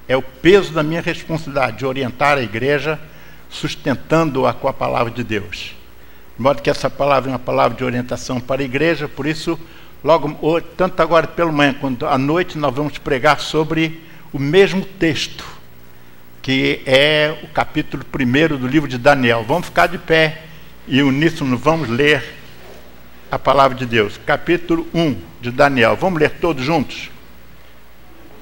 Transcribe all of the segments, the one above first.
é o peso da minha responsabilidade de orientar a igreja, sustentando-a com a palavra de Deus. De modo que essa palavra é uma palavra de orientação para a igreja, por isso, logo, tanto agora pela manhã quanto à noite, nós vamos pregar sobre o mesmo texto, que é o capítulo 1 do livro de Daniel. Vamos ficar de pé e uníssono vamos ler a palavra de Deus. Capítulo 1 de Daniel. Vamos ler todos juntos?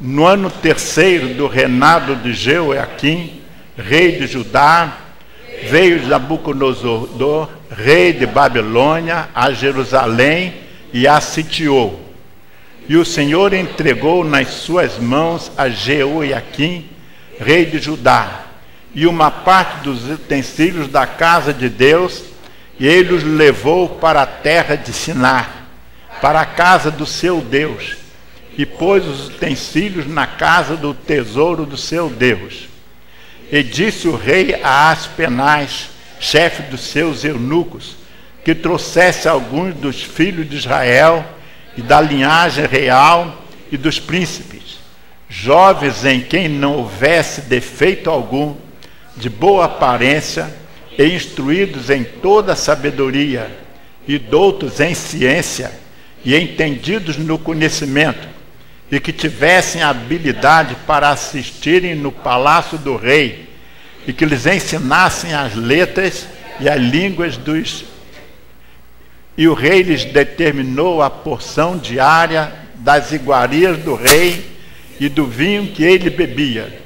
No ano 3º do reinado de Jeoaquim, rei de Judá, veio Nabucodonosor, rei de Babilônia, a Jerusalém e a sitiou. E o Senhor entregou nas suas mãos a Jeoaquim, rei de Judá, e uma parte dos utensílios da casa de Deus, e ele os levou para a terra de Sinar, para a casa do seu Deus, e pôs os utensílios na casa do tesouro do seu Deus. E disse o rei a Aspenaz, chefe dos seus eunucos, que trouxesse alguns dos filhos de Israel e da linhagem real e dos príncipes, jovens em quem não houvesse defeito algum, de boa aparência e instruídos em toda a sabedoria, e doutos em ciência e entendidos no conhecimento, e que tivessem habilidade para assistirem no palácio do rei, e que lhes ensinassem as letras e as línguas dos... E o rei lhes determinou a porção diária das iguarias do rei e do vinho que ele bebia.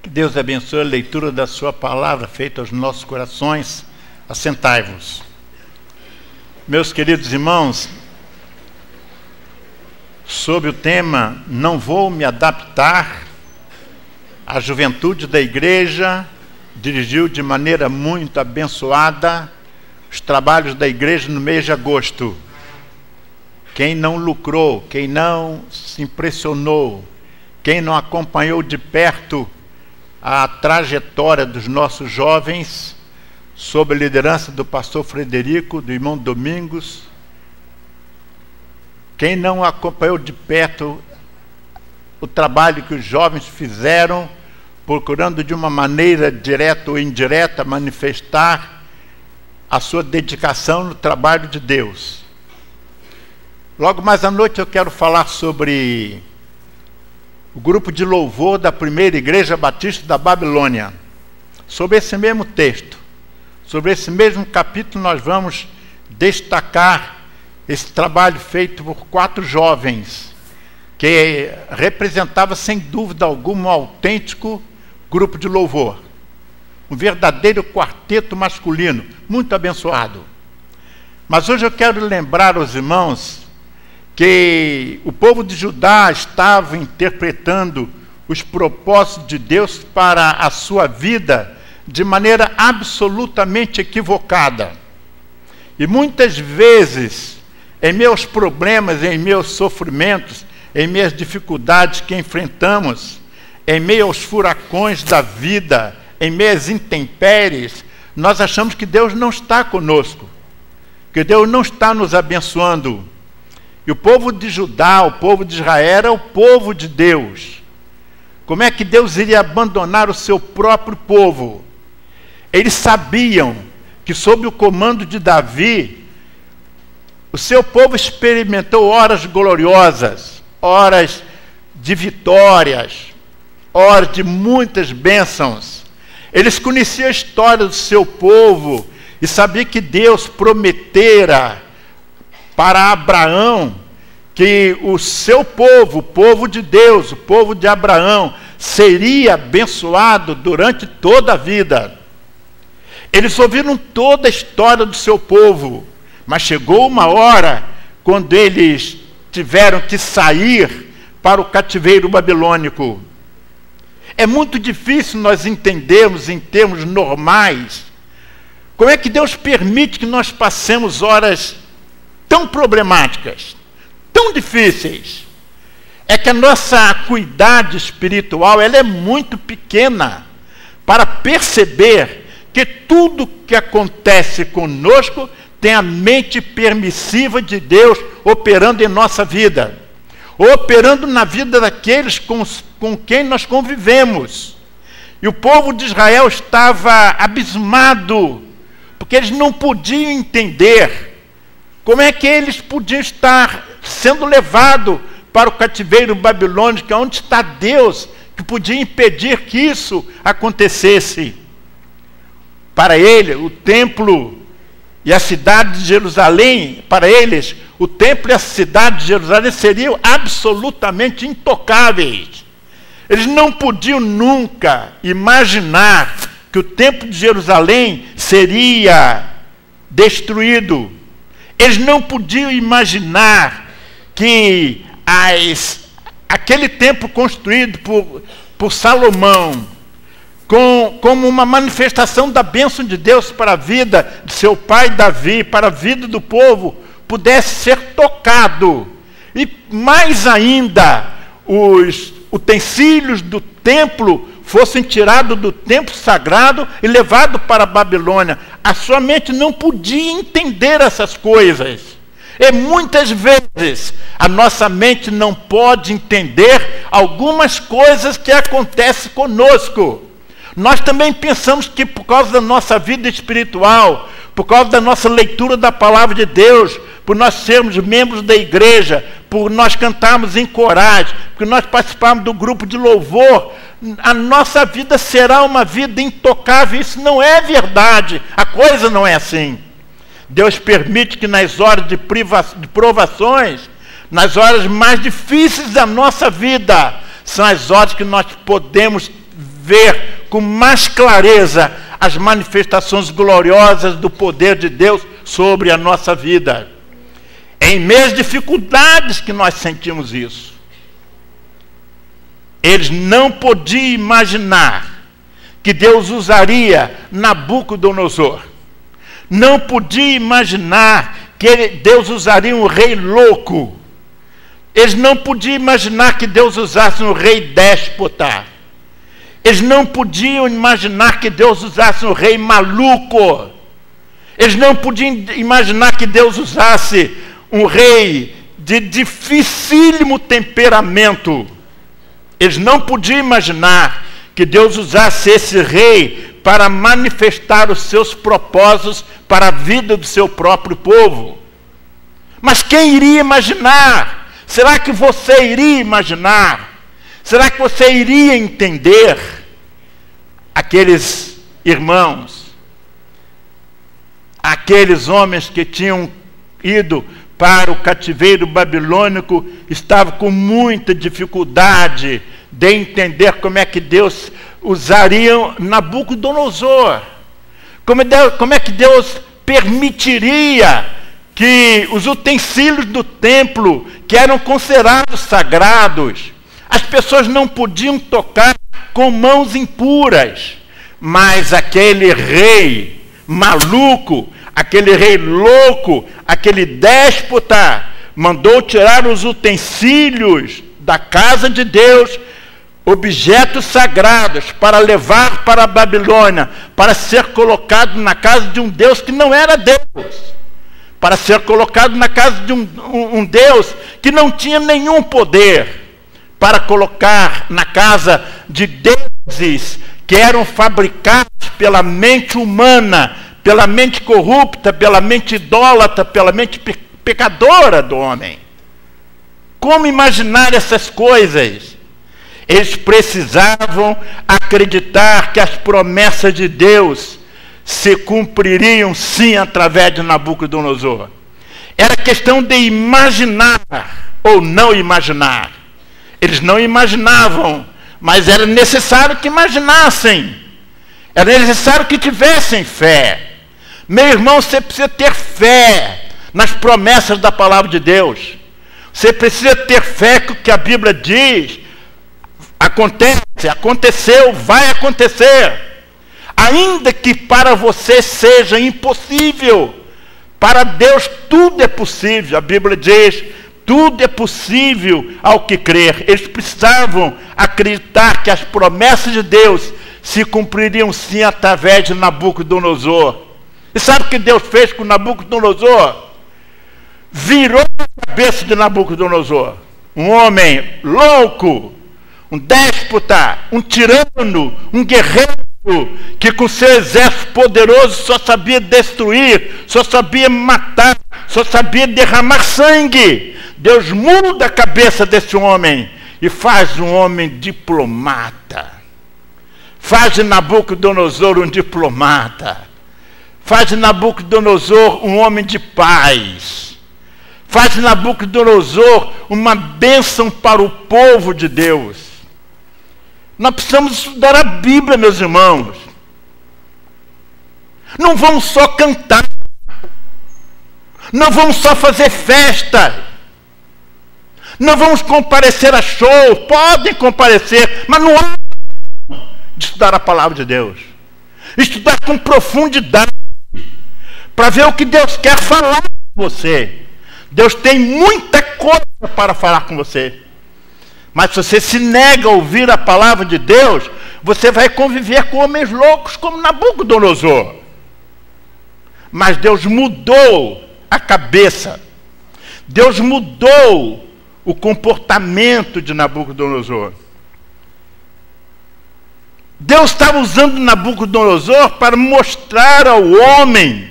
Que Deus abençoe a leitura da sua palavra feita aos nossos corações. Assentai-vos. Meus queridos irmãos, sobre o tema "Não vou me adaptar", a juventude da igreja dirigiu de maneira muito abençoada os trabalhos da igreja no mês de agosto. Quem não lucrou, quem não se impressionou, quem não acompanhou de perto a trajetória dos nossos jovens, sob a liderança do pastor Frederico, do irmão Domingos, quem não acompanhou de perto o trabalho que os jovens fizeram, procurando de uma maneira direta ou indireta manifestar a sua dedicação no trabalho de Deus. Logo mais à noite eu quero falar sobre o grupo de louvor da primeira igreja batista da Babilônia. Sobre esse mesmo texto, sobre esse mesmo capítulo, nós vamos destacar esse trabalho feito por 4 jovens, que representava sem dúvida alguma um autêntico grupo de louvor. Um verdadeiro quarteto masculino, muito abençoado. Mas hoje eu quero lembrar aos irmãos que o povo de Judá estava interpretando os propósitos de Deus para a sua vida de maneira absolutamente equivocada. E muitas vezes, em meus problemas, em meus sofrimentos, em minhas dificuldades que enfrentamos, em meio aos furacões da vida, em meias intempéries, nós achamos que Deus não está conosco, que Deus não está nos abençoando. E o povo de Judá, o povo de Israel, era o povo de Deus. Como é que Deus iria abandonar o seu próprio povo? Eles sabiam que, sob o comando de Davi, o seu povo experimentou horas gloriosas, horas de vitórias, horas de muitas bênçãos. Eles conheciam a história do seu povo e sabiam que Deus prometera para Abraão que o seu povo, o povo de Deus, o povo de Abraão, seria abençoado durante toda a vida. Eles ouviram toda a história do seu povo, mas chegou uma hora quando eles tiveram que sair para o cativeiro babilônico. É muito difícil nós entendermos em termos normais como é que Deus permite que nós passemos horas tão problemáticas, tão difíceis. É que a nossa acuidade espiritual ela é muito pequena para perceber que tudo que acontece conosco tem a mente permissiva de Deus operando em nossa vida, operando na vida daqueles com quem nós convivemos. E o povo de Israel estava abismado, porque eles não podiam entender como é que eles podiam estar sendo levados para o cativeiro babilônico, onde está Deus, que podia impedir que isso acontecesse. Para ele, o templo e a cidade de Jerusalém, para eles, o templo e a cidade de Jerusalém seriam absolutamente intocáveis. Eles não podiam nunca imaginar que o templo de Jerusalém seria destruído. Eles não podiam imaginar que aquele templo construído por Salomão, como uma manifestação da bênção de Deus para a vida de seu pai Davi, para a vida do povo, pudesse ser tocado. E mais ainda, os utensílios do templo fossem tirados do templo sagrado e levados para a Babilônia. A sua mente não podia entender essas coisas. E muitas vezes a nossa mente não pode entender algumas coisas que acontecem conosco. Nós também pensamos que por causa da nossa vida espiritual, por causa da nossa leitura da palavra de Deus, por nós sermos membros da igreja, por nós cantarmos em corais, por nós participarmos do grupo de louvor, a nossa vida será uma vida intocável. Isso não é verdade, a coisa não é assim. Deus permite que nas horas de provações, nas horas mais difíceis da nossa vida, são as horas que nós podemos ver com mais clareza as manifestações gloriosas do poder de Deus sobre a nossa vida. É em meio às dificuldades que nós sentimos isso. Eles não podiam imaginar que Deus usaria Nabucodonosor. Não podiam imaginar que Deus usaria um rei louco. Eles não podiam imaginar que Deus usasse um rei déspota. Eles não podiam imaginar que Deus usasse um rei maluco. Eles não podiam imaginar que Deus usasse um rei de dificílimo temperamento. Eles não podiam imaginar que Deus usasse esse rei para manifestar os seus propósitos para a vida do seu próprio povo. Mas quem iria imaginar? Será que você iria imaginar? Será que você iria entender? Aqueles irmãos, aqueles homens que tinham ido para o cativeiro babilônico, estavam com muita dificuldade de entender como é que Deus usaria Nabucodonosor. Como é que Deus permitiria que os utensílios do templo, que eram considerados sagrados, as pessoas não podiam tocar com mãos impuras, mas aquele rei maluco, aquele rei louco, aquele déspota, mandou tirar os utensílios da casa de Deus, objetos sagrados, para levar para a Babilônia, para ser colocado na casa de um Deus que não era Deus, para ser colocado na casa de um Deus que não tinha nenhum poder, para colocar na casa de deuses que eram fabricados pela mente humana, pela mente corrupta, pela mente idólatra, pela mente pecadora do homem. Como imaginar essas coisas? Eles precisavam acreditar que as promessas de Deus se cumpririam sim através de Nabucodonosor. Era questão de imaginar ou não imaginar. Eles não imaginavam, mas era necessário que imaginassem. Era necessário que tivessem fé. Meu irmão, você precisa ter fé nas promessas da palavra de Deus. Você precisa ter fé que o que a Bíblia diz acontece, aconteceu, vai acontecer. Ainda que para você seja impossível, para Deus tudo é possível. A Bíblia diz: tudo é possível ao que crer. Eles precisavam acreditar que as promessas de Deus se cumpririam sim através de Nabucodonosor. E sabe o que Deus fez com Nabucodonosor? Virou a cabeça de Nabucodonosor. Um homem louco, um déspota, um tirano, um guerreiro, que com seu exército poderoso só sabia destruir, só sabia matar, só sabia derramar sangue. Deus muda a cabeça desse homem e faz um homem diplomata. Faz de Nabucodonosor um diplomata. Faz de Nabucodonosor um homem de paz. Faz de Nabucodonosor uma bênção para o povo de Deus. Nós precisamos estudar a Bíblia, meus irmãos. Não vamos só cantar. Não vamos só fazer festa. Não vamos comparecer a show. Podem comparecer, mas não há de estudar a palavra de Deus. Estudar com profundidade, para ver o que Deus quer falar com você. Deus tem muita coisa para falar com você. Mas se você se nega a ouvir a palavra de Deus, você vai conviver com homens loucos como Nabucodonosor. Mas Deus mudou a cabeça. Deus mudou o comportamento de Nabucodonosor. Deus estava usando Nabucodonosor para mostrar ao homem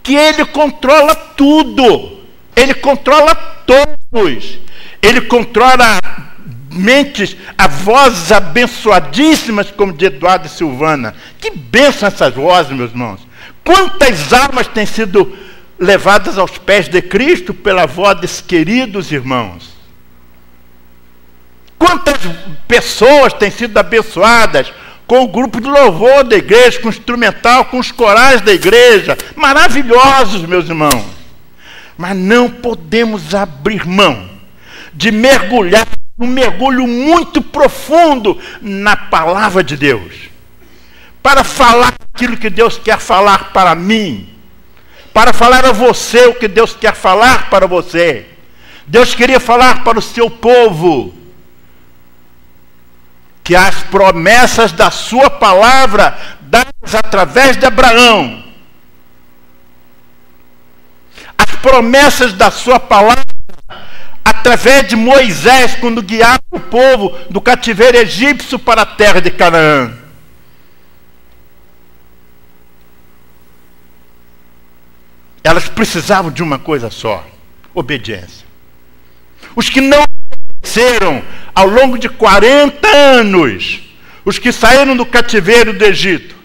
que ele controla tudo. Ele controla todos. Ele controla mentes, a vozes abençoadíssimas, como de Eduardo e Silvana. Que bênção essas vozes, meus irmãos. Quantas almas têm sido levadas aos pés de Cristo pela voz desses queridos irmãos. Quantas pessoas têm sido abençoadas com o grupo de louvor da igreja, com o instrumental, com os corais da igreja, maravilhosos, meus irmãos. Mas não podemos abrir mão de mergulhar um mergulho muito profundo na palavra de Deus, para falar aquilo que Deus quer falar para mim, para falar a você o que Deus quer falar para você. Deus queria falar para o seu povo que as promessas da sua palavra, dadas através de Abraão, as promessas da sua palavra, através de Moisés, quando guiava o povo do cativeiro egípcio para a terra de Canaã. Elas precisavam de uma coisa só: obediência. Os que não obedeceram ao longo de 40 anos, os que saíram do cativeiro do Egito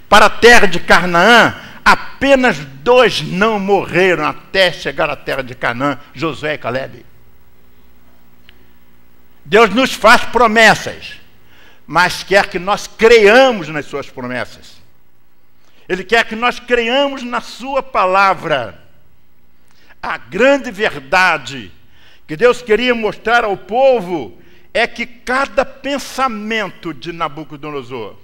para a terra de Canaã, apenas 2 não morreram até chegar à terra de Canaã: Josué e Calebe. Deus nos faz promessas, mas quer que nós creiamos nas suas promessas. Ele quer que nós creiamos na sua palavra. A grande verdade que Deus queria mostrar ao povo é que cada pensamento de Nabucodonosor,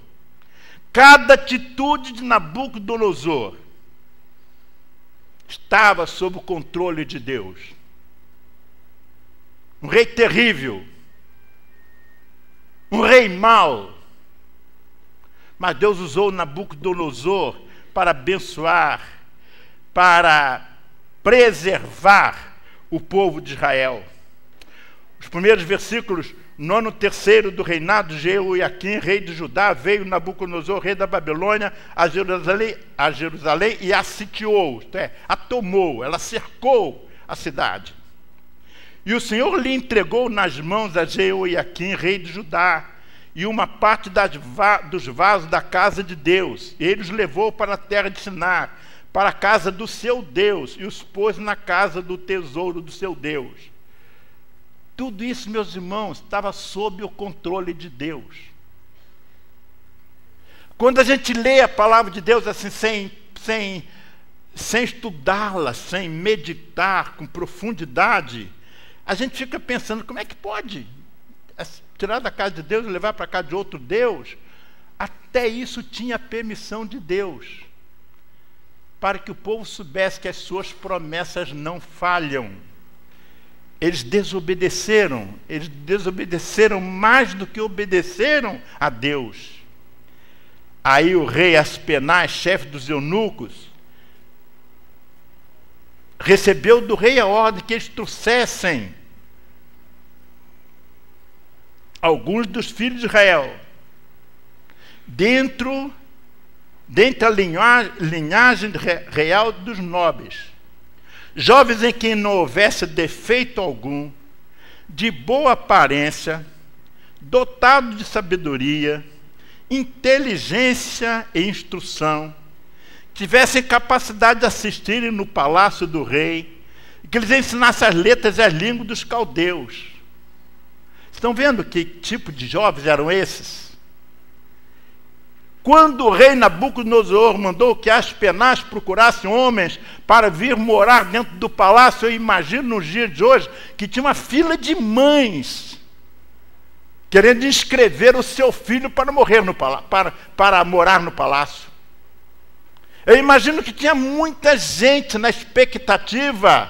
cada atitude de Nabucodonosor estava sob o controle de Deus. Um rei terrível, um rei mau, mas Deus usou Nabucodonosor para abençoar, para preservar o povo de Israel. Os primeiros versículos: no ano terceiro do reinado de Jeoiaquim, rei de Judá, veio Nabucodonosor, rei da Babilônia, a Jerusalém e a sitiou, isto é, a tomou, ela cercou a cidade. E o Senhor lhe entregou nas mãos a Jeoiaquim, rei de Judá, e uma parte dos vasos da casa de Deus. E ele os levou para a terra de Sinar, para a casa do seu Deus, e os pôs na casa do tesouro do seu Deus. Tudo isso, meus irmãos, estava sob o controle de Deus. Quando a gente lê a palavra de Deus assim, sem estudá-la, sem meditar com profundidade, a gente fica pensando: como é que pode tirar da casa de Deus e levar para a casa de outro Deus? Até isso tinha permissão de Deus, para que o povo soubesse que as suas promessas não falham. Eles desobedeceram mais do que obedeceram a Deus. Aí o rei Aspenaz, chefe dos eunucos, recebeu do rei a ordem que eles trouxessem alguns dos filhos de Israel, dentre a linhagem real dos nobres, jovens em quem não houvesse defeito algum, de boa aparência, dotados de sabedoria, inteligência e instrução, tivessem capacidade de assistirem no palácio do rei, e que eles ensinassem as letras e as línguas dos caldeus. Estão vendo que tipo de jovens eram esses? Quando o rei Nabucodonosor mandou que Aspenaz procurasse homens para vir morar dentro do palácio, eu imagino nos dias de hoje que tinha uma fila de mães querendo inscrever o seu filho para morrer para morar no palácio. Eu imagino que tinha muita gente na expectativa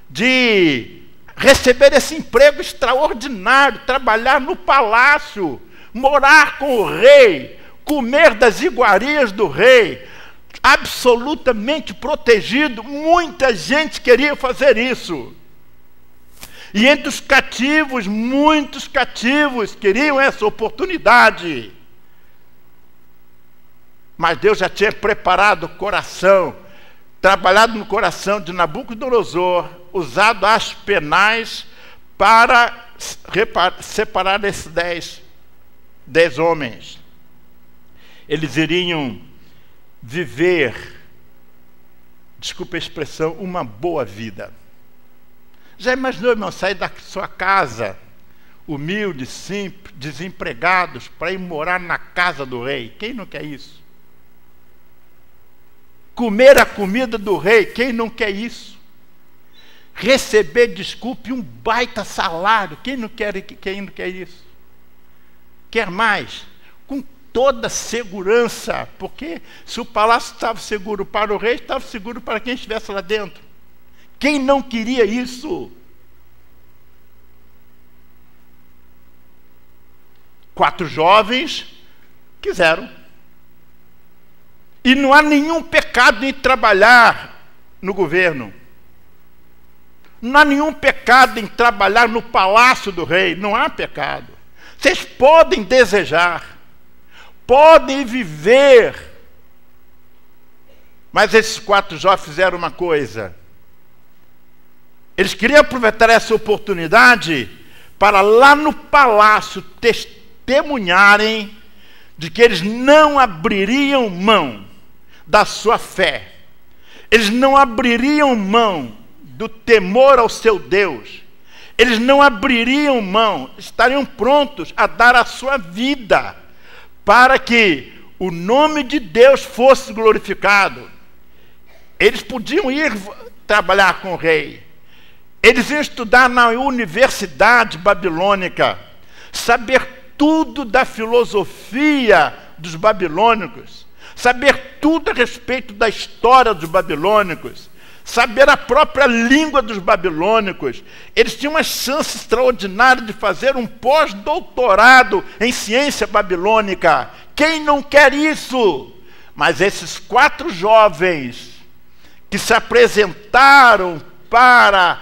de receber esse emprego extraordinário, trabalhar no palácio, morar com o rei, comer das iguarias do rei, absolutamente protegido. Muita gente queria fazer isso. E entre os cativos, muitos cativos queriam essa oportunidade. Mas Deus já tinha preparado o coração, trabalhado no coração de Nabucodonosor, usado Aspenaz para separar esses 10 homens. Eles iriam viver, desculpa a expressão, uma boa vida. Já imaginou, irmão, sair da sua casa, humildes, simples, desempregados, para ir morar na casa do rei. Quem não quer isso? Comer a comida do rei, quem não quer isso? Receber, desculpe, um baita salário, quem não quer isso? Quer mais? Com toda segurança, porque se o palácio estava seguro para o rei, estava seguro para quem estivesse lá dentro. Quem não queria isso? 4 jovens quiseram. E não há nenhum pecado em trabalhar no governo. Não há nenhum pecado em trabalhar no palácio do rei. Não há pecado. Vocês podem desejar, podem viver. Mas esses 4 jovens fizeram uma coisa. Eles queriam aproveitar essa oportunidade para lá no palácio testemunharem de que eles não abririam mão da sua fé. Eles não abririam mão do temor ao seu Deus. Eles não abririam mão, estariam prontos a dar a sua vida para que o nome de Deus fosse glorificado. Eles podiam ir trabalhar com o rei. Eles iam estudar na universidade babilônica, saber tudo da filosofia dos babilônicos, saber tudo a respeito da história dos babilônicos, saber a própria língua dos babilônicos. Eles tinham uma chance extraordinária de fazer um pós-doutorado em ciência babilônica. Quem não quer isso? Mas esses 4 jovens que se apresentaram para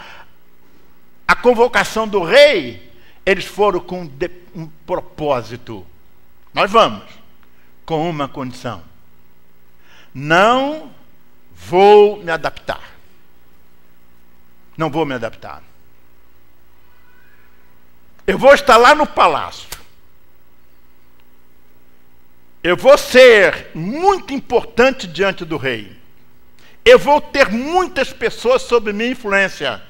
a convocação do rei, eles foram com um propósito. Nós vamos, com uma condição: não vou me adaptar. Não vou me adaptar. Eu vou estar lá no palácio. Eu vou ser muito importante diante do rei. Eu vou ter muitas pessoas sob minha influência.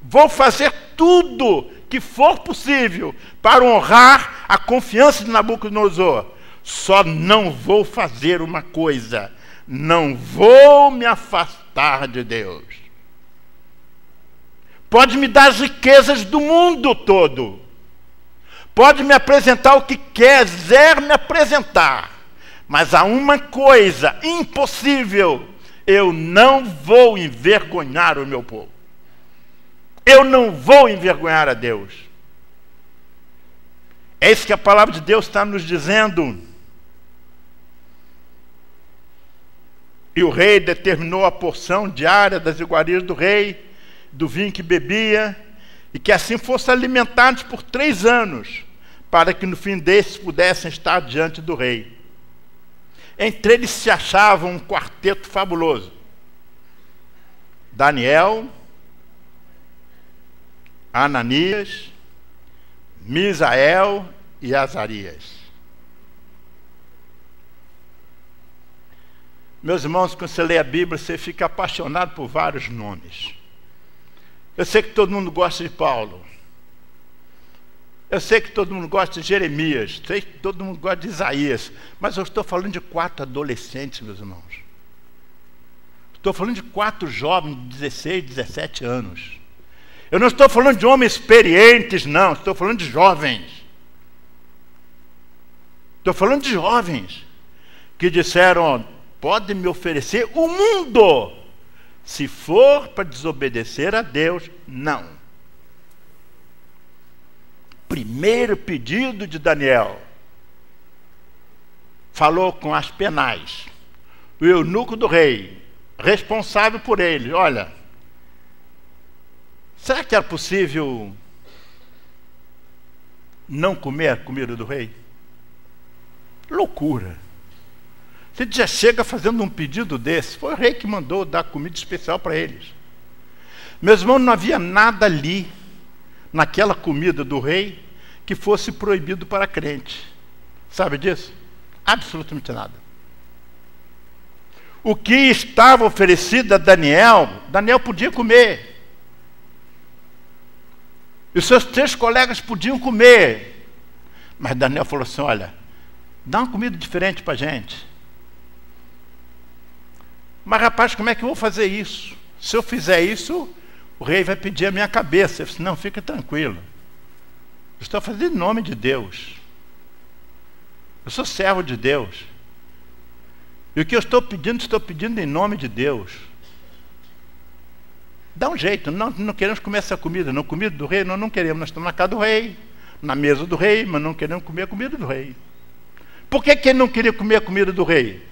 Vou fazer tudo que for possível para honrar a confiança de Nabucodonosor. Só não vou fazer uma coisa: não vou me afastar de Deus. Pode me dar as riquezas do mundo todo. Pode me apresentar o que quiser me apresentar. Mas há uma coisa impossível: eu não vou envergonhar o meu povo. Eu não vou envergonhar a Deus. É isso que a palavra de Deus está nos dizendo. E o rei determinou a porção diária das iguarias do rei, do vinho que bebia, e que assim fossem alimentados por 3 anos, para que no fim desses pudessem estar diante do rei. Entre eles se achava um quarteto fabuloso: Daniel, Ananias, Misael e Azarias. Meus irmãos, quando você lê a Bíblia, você fica apaixonado por vários nomes. Eu sei que todo mundo gosta de Paulo. Eu sei que todo mundo gosta de Jeremias. Sei que todo mundo gosta de Isaías. Mas eu estou falando de 4 adolescentes, meus irmãos. Estou falando de 4 jovens de 16, 17 anos. Eu não estou falando de homens experientes, não. Estou falando de jovens. Estou falando de jovens que disseram: pode me oferecer o mundo. Se for para desobedecer a Deus, não. Primeiro pedido de Daniel. Falou com Aspenaz, o eunuco do rei, responsável por ele: olha, será que era possível não comer a comida do rei? Loucura. Você já chega fazendo um pedido desse. Foi o rei que mandou dar comida especial para eles. Meus irmãos, não havia nada ali, naquela comida do rei, que fosse proibido para crente. Sabe disso? Absolutamente nada. O que estava oferecido a Daniel, Daniel podia comer. E os seus 3 colegas podiam comer. Mas Daniel falou assim, olha, dá uma comida diferente para a gente. Mas rapaz, como é que eu vou fazer isso? Se eu fizer isso, o rei vai pedir a minha cabeça. Eu disse, não, fica tranquilo. Eu estou fazendo em nome de Deus. Eu sou servo de Deus. E o que eu estou pedindo em nome de Deus. Dá um jeito, não queremos comer essa comida. Não, comida do rei, nós não queremos. Nós estamos na casa do rei, na mesa do rei, mas não queremos comer a comida do rei. Por que ele não queria comer a comida do rei?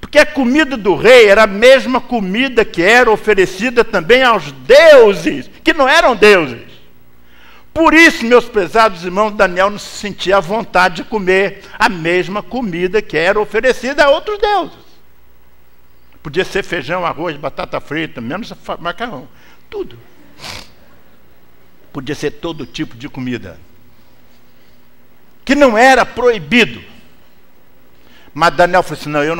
Porque a comida do rei era a mesma comida que era oferecida também aos deuses, que não eram deuses. Por isso, meus prezados irmãos, Daniel não se sentia à vontade de comer a mesma comida que era oferecida a outros deuses. Podia ser feijão, arroz, batata frita, menos macarrão. Tudo. Podia ser todo tipo de comida. Que não era proibido. Mas Daniel falou assim, não, eu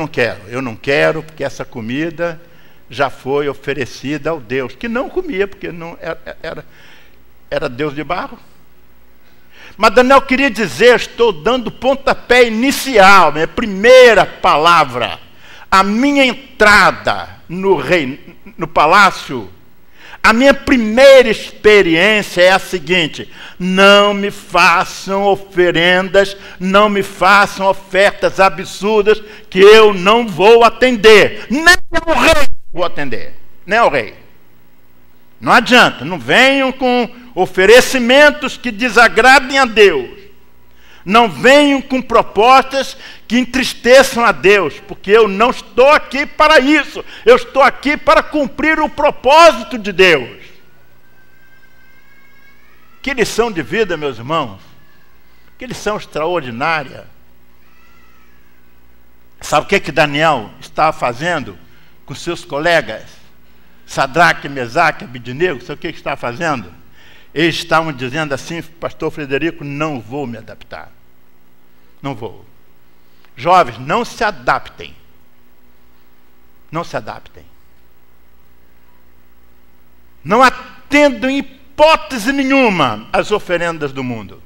não quero, porque essa comida já foi oferecida ao Deus, que não comia, porque não era Deus de barro. Mas Daniel queria dizer, estou dando o pontapé inicial, minha primeira palavra, a minha entrada no palácio, a minha primeira experiência é a seguinte: não me façam oferendas, não me façam ofertas absurdas que eu não vou atender. Nem ao rei vou atender, nem ao rei. Não adianta, não venham com oferecimentos que desagradem a Deus. Não venham com propostas que entristeçam a Deus, porque eu não estou aqui para isso. Eu estou aqui para cumprir o propósito de Deus. Que lição de vida, meus irmãos. Que lição extraordinária. Sabe o que Daniel estava fazendo com seus colegas? Sadraque, Mesaque, Abednego, sabe o que estava fazendo? Eles estavam dizendo assim, pastor Frederico, não vou me adaptar. Não vou. Jovens, não se adaptem. Não se adaptem. Não atendam em hipótese nenhuma às oferendas do mundo.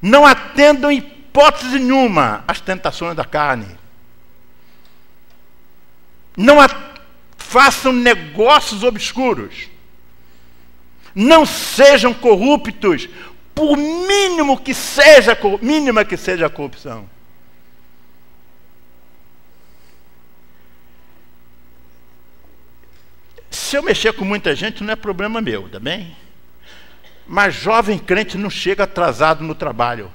Não atendam em hipótese nenhuma às tentações da carne. Não façam negócios obscuros. Não sejam corruptos, por mínima que seja a corrupção. Se eu mexer com muita gente, não é problema meu, tá bem? Mas jovem crente não chega atrasado no trabalho.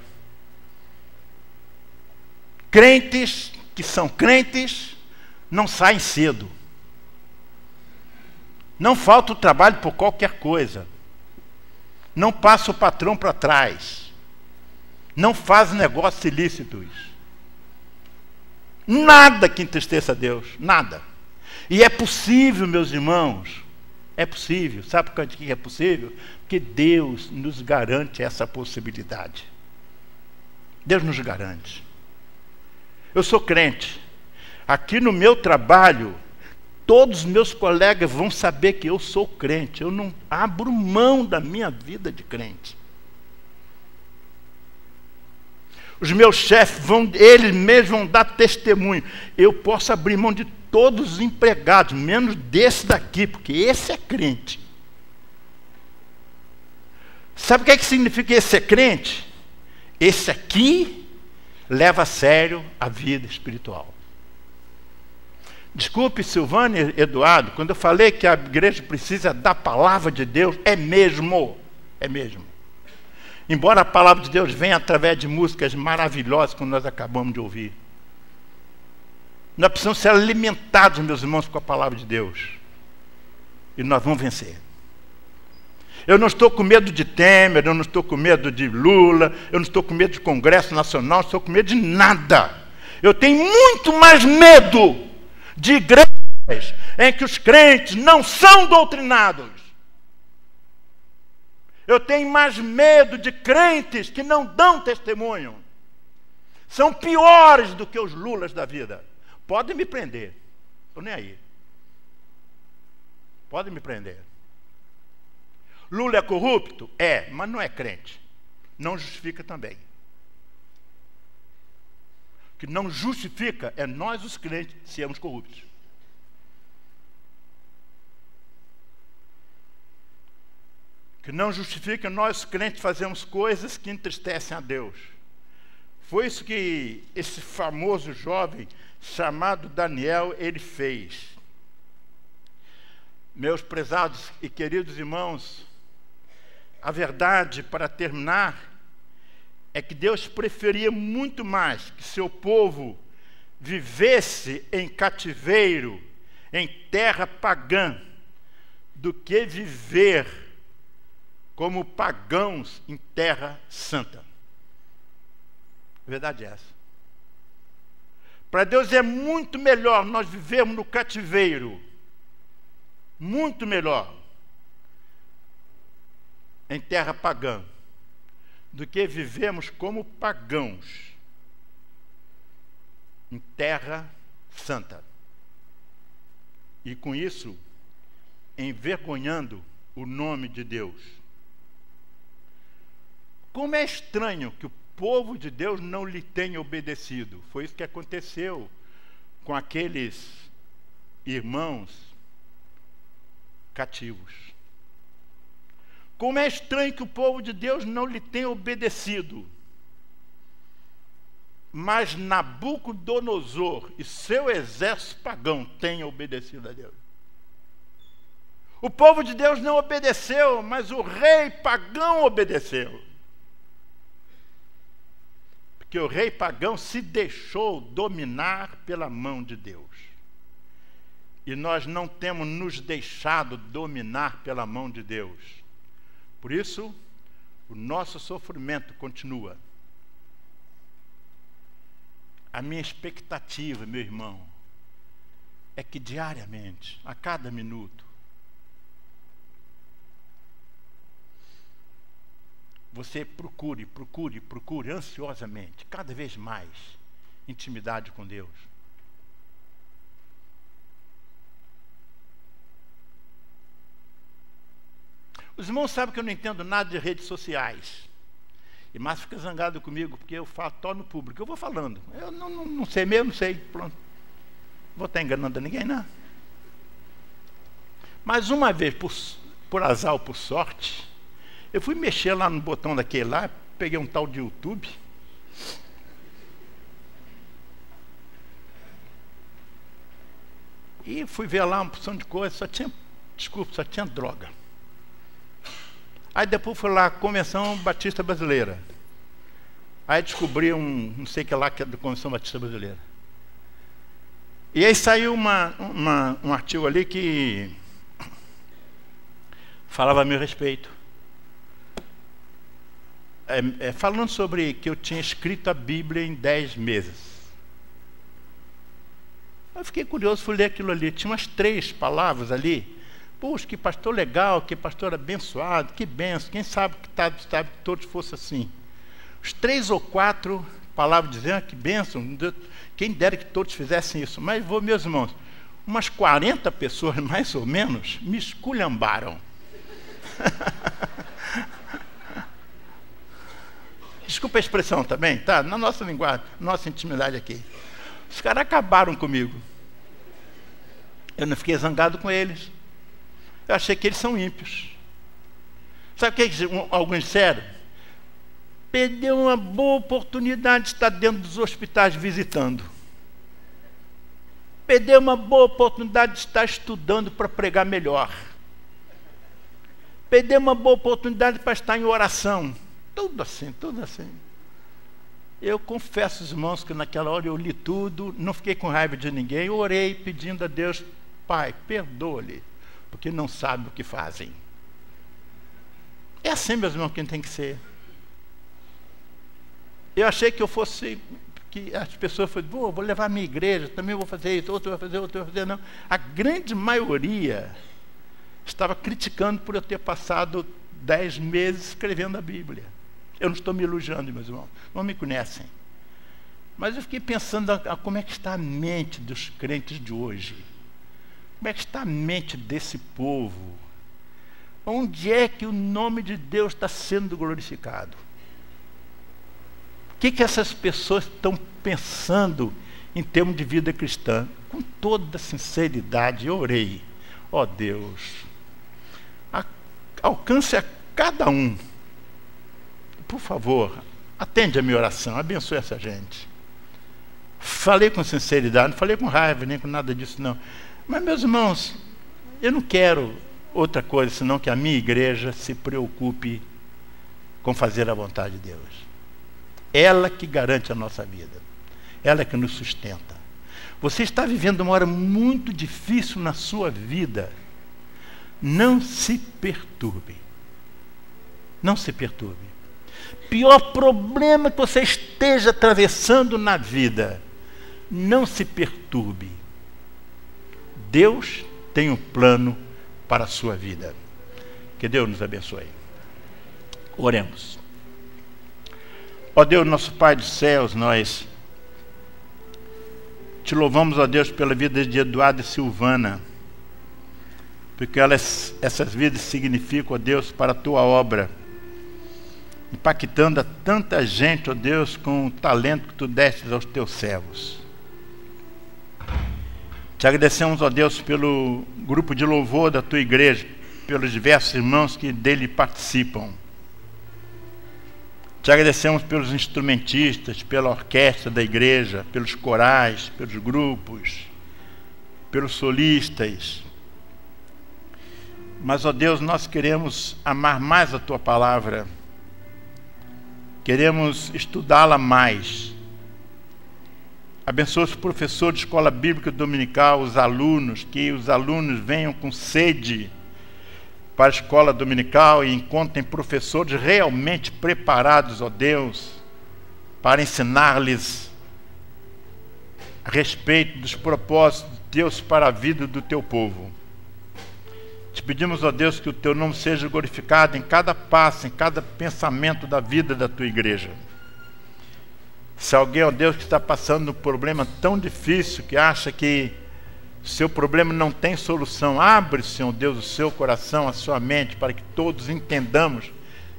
Crentes que são crentes não saem cedo. Não falta o trabalho por qualquer coisa. Não passa o patrão para trás. Não faz negócios ilícitos. Nada que entristeça a Deus. Nada. E é possível, meus irmãos. É possível. Sabe por que é possível? Porque Deus nos garante essa possibilidade. Deus nos garante. Eu sou crente. Aqui no meu trabalho, todos os meus colegas vão saber que eu sou crente. Eu não abro mão da minha vida de crente. Os meus chefes eles mesmos vão dar testemunho. Eu posso abrir mão de todos os empregados, menos desse daqui, porque esse é crente. Sabe o que significa esse é crente? Esse aqui leva a sério a vida espiritual. Desculpe, Silvana e Eduardo, quando eu falei que a igreja precisa da palavra de Deus, é mesmo. É mesmo. Embora a palavra de Deus venha através de músicas maravilhosas, como nós acabamos de ouvir. Nós precisamos ser alimentados, meus irmãos, com a palavra de Deus. E nós vamos vencer. Eu não estou com medo de Temer, eu não estou com medo de Lula, eu não estou com medo de Congresso Nacional, não estou com medo de nada. Eu tenho muito mais medo de igrejas em que os crentes não são doutrinados. Eu tenho mais medo de crentes que não dão testemunho. São piores do que os Lulas da vida. Podem me prender. Estou nem aí. Podem me prender. Lula é corrupto? É, mas não é crente. Não justifica também. O que não justifica é nós, os crentes, sermos corruptos. O que não justifica é nós, os crentes, fazemos coisas que entristecem a Deus. Foi isso que esse famoso jovem chamado Daniel, ele fez. Meus prezados e queridos irmãos, a verdade, para terminar, é que Deus preferia muito mais que seu povo vivesse em cativeiro, em terra pagã, do que viver como pagãos em terra santa. A verdade é essa. Para Deus é muito melhor nós vivermos no cativeiro, muito melhor, em terra pagã, do que vivemos como pagãos em terra santa. E com isso, envergonhando o nome de Deus. Como é estranho que o povo de Deus não lhe tenha obedecido. Foi isso que aconteceu com aqueles irmãos cativos. Como é estranho que o povo de Deus não lhe tenha obedecido. Mas Nabucodonosor e seu exército pagão tenham obedecido a Deus. O povo de Deus não obedeceu, mas o rei pagão obedeceu. Porque o rei pagão se deixou dominar pela mão de Deus. E nós não temos nos deixado dominar pela mão de Deus. Por isso, o nosso sofrimento continua. A minha expectativa, meu irmão, é que diariamente, a cada minuto, você procure ansiosamente, cada vez mais, intimidade com Deus. Os irmãos sabem que eu não entendo nada de redes sociais. E Márcio fica zangado comigo, porque eu falo só no público. Eu vou falando. Eu não sei mesmo, não sei. Pronto. Não vou estar enganando ninguém, não. Mas uma vez, por azar ou por sorte, eu fui mexer lá no botão daquele lá, peguei um tal de YouTube. E fui ver lá uma porção de coisas, só tinha droga. Aí depois fui lá, Convenção Batista Brasileira. Aí descobri não sei o que lá, que é da Convenção Batista Brasileira. E aí saiu um artigo ali que falava a meu respeito. Falando sobre que eu tinha escrito a Bíblia em 10 meses. Eu fiquei curioso, fui ler aquilo ali. Tinha umas 3 palavras ali. Puxa, que pastor legal, que pastor abençoado, que benção. Quem sabe que todos fossem assim. Os 3 ou 4 palavras dizendo que benção. Quem dera que todos fizessem isso. Mas, meus irmãos, umas 40 pessoas, mais ou menos, me esculhambaram. Desculpa a expressão também, tá? Na nossa linguagem, nossa intimidade aqui. Os caras acabaram comigo. Eu não fiquei zangado com eles. Eu achei que eles são ímpios. Sabe o que alguns disseram? Perdeu uma boa oportunidade de estar dentro dos hospitais visitando. Perdeu uma boa oportunidade de estar estudando para pregar melhor. Perdeu uma boa oportunidade para estar em oração. Tudo assim, tudo assim. Eu confesso, irmãos, que naquela hora eu li tudo, não fiquei com raiva de ninguém, eu orei pedindo a Deus, Pai, perdoa-lhe, porque não sabe o que fazem. É assim, meus irmãos, que tem que ser. Eu achei que eu fosse, que as pessoas fossem, vou levar a minha igreja, também vou fazer isso, outro vai fazer, outro vai fazer, não. A grande maioria estava criticando por eu ter passado 10 meses escrevendo a Bíblia. Eu não estou me elogiando, meus irmãos, não me conhecem. Mas eu fiquei pensando como é que está a mente dos crentes de hoje. Como é que está a mente desse povo? Onde é que o nome de Deus está sendo glorificado? O que essas pessoas estão pensando em termos de vida cristã? Com toda sinceridade, eu orei. Ó Deus, alcance a cada um. Por favor, atende a minha oração, abençoe essa gente. Falei com sinceridade, não falei com raiva, nem com nada disso, não. Mas, meus irmãos, eu não quero outra coisa senão que a minha igreja se preocupe com fazer a vontade de Deus. Ela que garante a nossa vida. Ela que nos sustenta. Você está vivendo uma hora muito difícil na sua vida. Não se perturbe. Não se perturbe. Pior problema que você esteja atravessando na vida, não se perturbe. Deus tem um plano para a sua vida. Que Deus nos abençoe. Oremos. Ó Deus, nosso Pai dos céus, nós te louvamos, ó Deus, pela vida de Eduardo e Silvana, porque essas vidas significam, ó Deus, para a tua obra, impactando a tanta gente, ó Deus, com o talento que tu destes aos teus servos. Te agradecemos, ó Deus, pelo grupo de louvor da tua igreja, pelos diversos irmãos que dele participam. Te agradecemos pelos instrumentistas, pela orquestra da igreja, pelos corais, pelos grupos, pelos solistas. Mas, ó Deus, nós queremos amar mais a tua palavra, queremos estudá-la mais. Abençoa os professores de escola bíblica dominical, os alunos, que os alunos venham com sede para a escola dominical e encontrem professores realmente preparados, ó Deus, para ensinar-lhes a respeito dos propósitos de Deus para a vida do teu povo. Te pedimos, ó Deus, que o teu nome seja glorificado em cada passo, em cada pensamento da vida da tua igreja. Se alguém, ó Deus, que está passando um problema tão difícil, que acha que seu problema não tem solução, abre, Senhor Deus, o seu coração, a sua mente, para que todos entendamos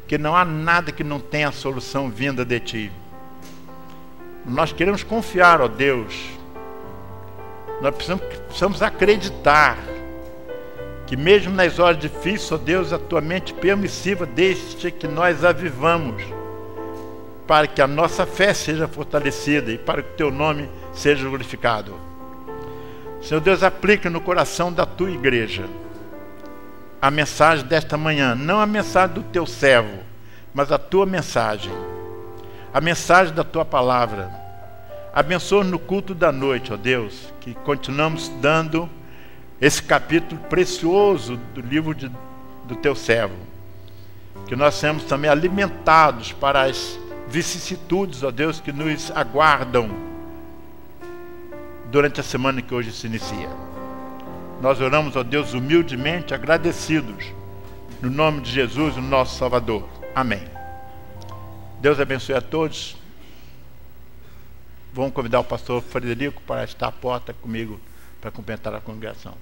que não há nada que não tenha solução vinda de ti. Nós queremos confiar, ó Deus, nós precisamos acreditar que mesmo nas horas difíceis, ó Deus, a tua mente permissiva deixe que nós avivamos, para que a nossa fé seja fortalecida e para que o teu nome seja glorificado. Senhor Deus, aplica no coração da tua igreja a mensagem desta manhã, não a mensagem do teu servo, mas a tua mensagem, a mensagem da tua palavra. Abençoa no culto da noite, ó Deus, que continuamos dando esse capítulo precioso do livro do teu servo, que nós sejamos também alimentados para as vicissitudes, ó Deus, que nos aguardam durante a semana que hoje se inicia. Nós oramos, ó Deus, humildemente, agradecidos, no nome de Jesus, o nosso Salvador. Amém. Deus abençoe a todos. Vamos convidar o pastor Frederico para estar à porta comigo para cumprimentar a congregação.